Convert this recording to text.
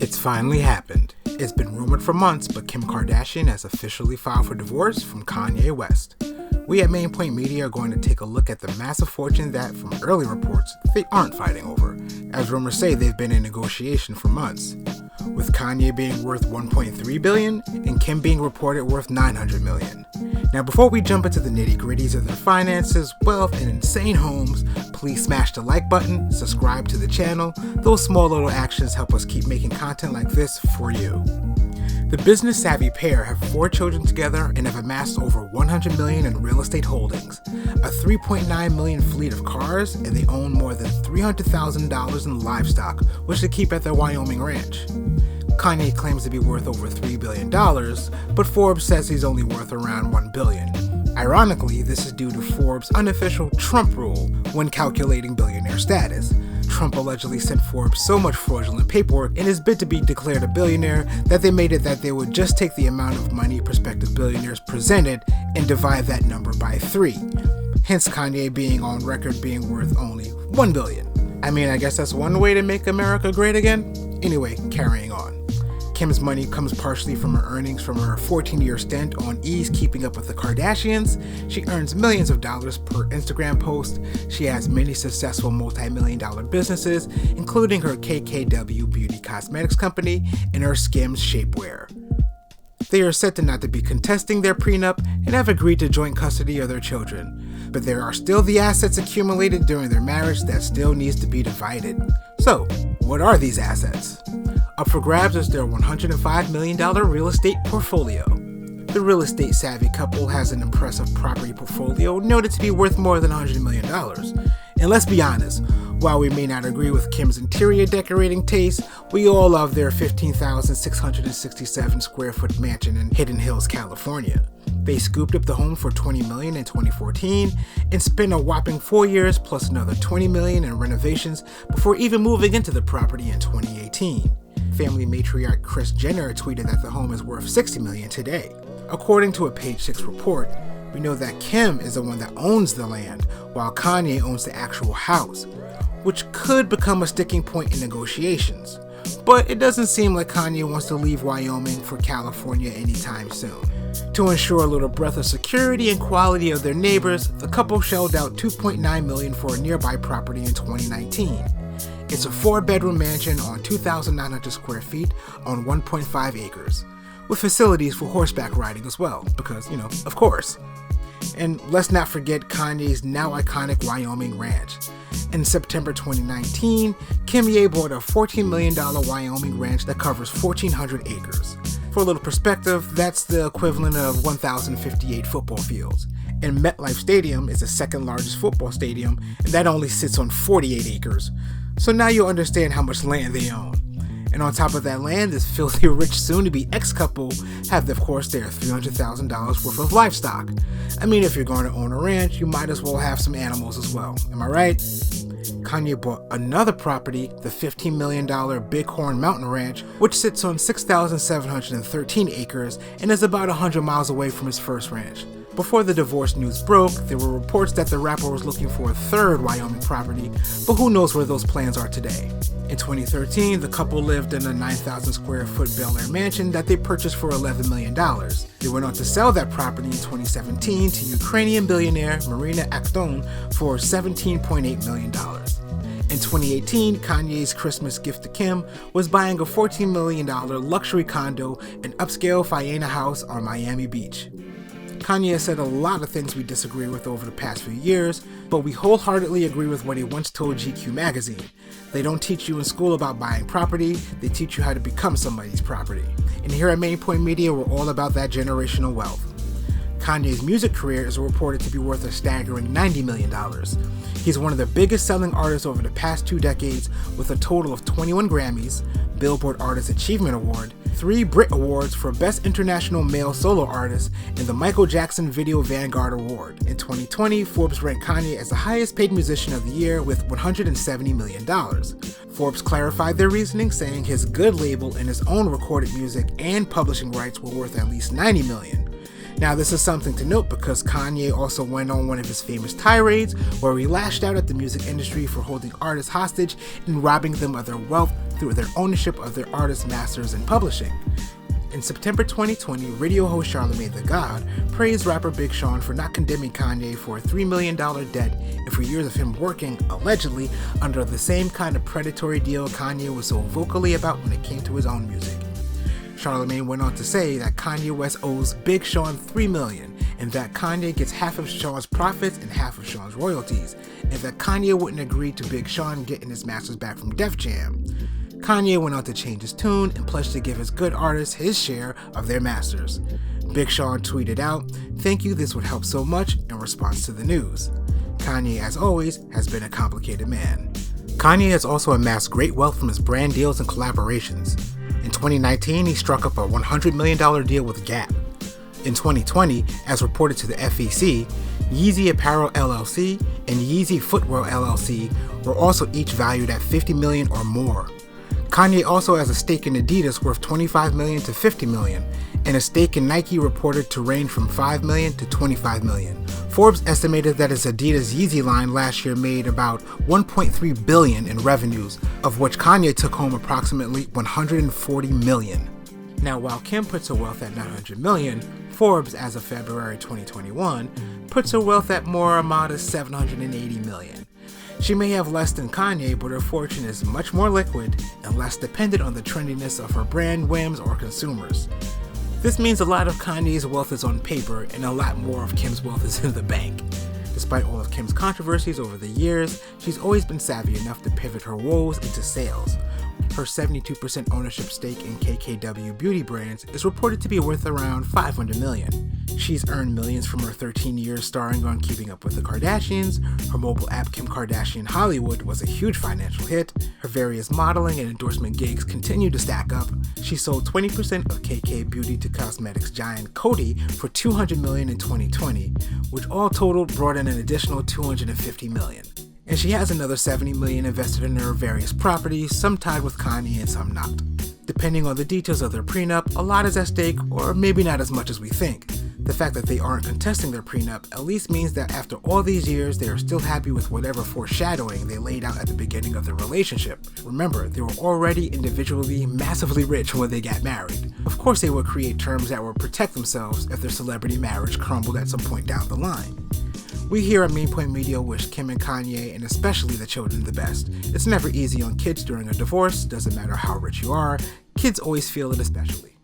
It's finally happened. It's been rumored for months, but Kim Kardashian has officially filed for divorce from Kanye West. We at Main Point Media are going to take a look at the massive fortune that, from early reports, they aren't fighting over. As rumors say, they've been in negotiation for months, with Kanye being worth $1.3 billion and Kim being reported worth $900 million. Now, before we jump into the nitty-gritties of their finances, wealth, and insane homes, please smash the like button, subscribe to the channel. Those small little actions help us keep making content like this for you. The business-savvy pair have 4 children together and have amassed over $100 million in real estate holdings, a $3.9 million fleet of cars, and they own more than $300,000 in livestock, which they keep at their Wyoming ranch. Kanye claims to be worth over $3 billion, but Forbes says he's only worth around $1 billion. Ironically, this is due to Forbes' unofficial Trump rule when calculating billionaire status. Trump allegedly sent Forbes so much fraudulent paperwork in his bid to be declared a billionaire that they made it that they would just take the amount of money prospective billionaires presented and divide that number by 3. Hence Kanye being on record being worth only $1 billion. I mean, I guess that's one way to make America great again. Anyway, carrying on. Kim's money comes partially from her earnings from her 14-year stint on E's Keeping Up with the Kardashians. She earns millions of dollars per Instagram post. She has many successful multi-million-dollar businesses, including her KKW Beauty Cosmetics company and her Skims shapewear. They are said to not to be contesting their prenup and have agreed to joint custody of their children. But there are still the assets accumulated during their marriage that still needs to be divided. So, what are these assets? Up for grabs is their $105 million real estate portfolio. The real estate savvy couple has an impressive property portfolio noted to be worth more than $100 million. And let's be honest, while we may not agree with Kim's interior decorating taste, we all love their 15,667 square foot mansion in Hidden Hills, California. They scooped up the home for $20 million in 2014 and spent a whopping 4 years plus another $20 million in renovations before even moving into the property in 2018. Family matriarch Kris Jenner tweeted that the home is worth $60 million today. According to a Page 6 report, we know that Kim is the one that owns the land, while Kanye owns the actual house, which could become a sticking point in negotiations. But it doesn't seem like Kanye wants to leave Wyoming for California anytime soon. To ensure a little breath of security and quality of their neighbors, the couple shelled out $2.9 million for a nearby property in 2019. It's a 4-bedroom mansion on 2,900 square feet on 1.5 acres, with facilities for horseback riding as well, because, of course. And let's not forget Kanye's now iconic Wyoming ranch. In September 2019, Kimye bought a $14 million Wyoming ranch that covers 1,400 acres. For a little perspective, that's the equivalent of 1,058 football fields. And MetLife Stadium is the second largest football stadium, and that only sits on 48 acres. So now you'll understand how much land they own. And on top of that land, this filthy rich soon-to-be ex-couple have, of course, their $300,000 worth of livestock. I mean, if you're going to own a ranch, you might as well have some animals as well. Am I right? Kanye bought another property, the $15 million Bighorn Mountain Ranch, which sits on 6,713 acres and is about 100 miles away from his first ranch. Before the divorce news broke, there were reports that the rapper was looking for a 3rd Wyoming property, but who knows where those plans are today. In 2013, the couple lived in a 9,000 square foot Bel Air mansion that they purchased for $11 million. They went on to sell that property in 2017 to Ukrainian billionaire Marina Akhton for $17.8 million. In 2018, Kanye's Christmas gift to Kim was buying a $14 million luxury condo and upscale Faena house on Miami Beach. Kanye has said a lot of things we disagree with over the past few years, but we wholeheartedly agree with what he once told GQ magazine. They don't teach you in school about buying property, they teach you how to become somebody's property. And here at Main Point Media, we're all about that generational wealth. Kanye's music career is reported to be worth a staggering $90 million. He's one of the biggest selling artists over the past 2 decades with a total of 21 Grammys, Billboard Artist Achievement Award, 3 Brit Awards for Best International Male Solo Artist, and the Michael Jackson Video Vanguard Award. In 2020, Forbes ranked Kanye as the highest paid musician of the year with $170 million. Forbes clarified their reasoning, saying his Good label and his own recorded music and publishing rights were worth at least $90 million. Now, this is something to note because Kanye also went on one of his famous tirades where he lashed out at the music industry for holding artists hostage and robbing them of their wealth through their ownership of their artists' masters and publishing. In September 2020, radio host Charlamagne Tha God praised rapper Big Sean for not condemning Kanye for a $3 million debt and for years of him working, allegedly, under the same kind of predatory deal Kanye was so vocally about when it came to his own music. Charlamagne went on to say that Kanye West owes Big Sean $3 million, and that Kanye gets half of Sean's profits and half of Sean's royalties, and that Kanye wouldn't agree to Big Sean getting his masters back from Def Jam. Kanye went on to change his tune and pledged to give his good artists his share of their masters. Big Sean tweeted out, "Thank you, this would help so much," in response to the news. Kanye, as always, has been a complicated man. Kanye has also amassed great wealth from his brand deals and collaborations. In 2019, he struck up a $100 million deal with Gap. In 2020, as reported to the FEC, Yeezy Apparel LLC and Yeezy Footwear LLC were also each valued at $50 million or more. Kanye also has a stake in Adidas worth $25 million to $50 million, and a stake in Nike reported to range from $5 million to $25 million. Forbes estimated that his Adidas Yeezy line last year made about $1.3 billion in revenues, of which Kanye took home approximately $140 million. Now, while Kim puts her wealth at $900 million, Forbes, as of February 2021, puts her wealth at more a modest $780 million. She may have less than Kanye, but her fortune is much more liquid and less dependent on the trendiness of her brand whims or consumers. This means a lot of Kanye's wealth is on paper and a lot more of Kim's wealth is in the bank. Despite all of Kim's controversies over the years, she's always been savvy enough to pivot her woes into sales. Her 72% ownership stake in KKW Beauty Brands is reported to be worth around $500 million. She's earned millions from her 13 years starring on Keeping Up with the Kardashians. Her mobile app Kim Kardashian Hollywood was a huge financial hit. Her various modeling and endorsement gigs continue to stack up. She sold 20% of KK Beauty to cosmetics giant Coty for $200 million in 2020, which all totaled brought in an additional $250 million. And she has another $70 million invested in her various properties, some tied with Kanye and some not. Depending on the details of their prenup, a lot is at stake, or maybe not as much as we think. The fact that they aren't contesting their prenup at least means that after all these years, they are still happy with whatever foreshadowing they laid out at the beginning of their relationship. Remember, they were already individually massively rich when they got married. Of course, they would create terms that would protect themselves if their celebrity marriage crumbled at some point down the line. We here at Main Point Media wish Kim and Kanye, and especially the children, the best. It's never easy on kids during a divorce, doesn't matter how rich you are, kids always feel it especially.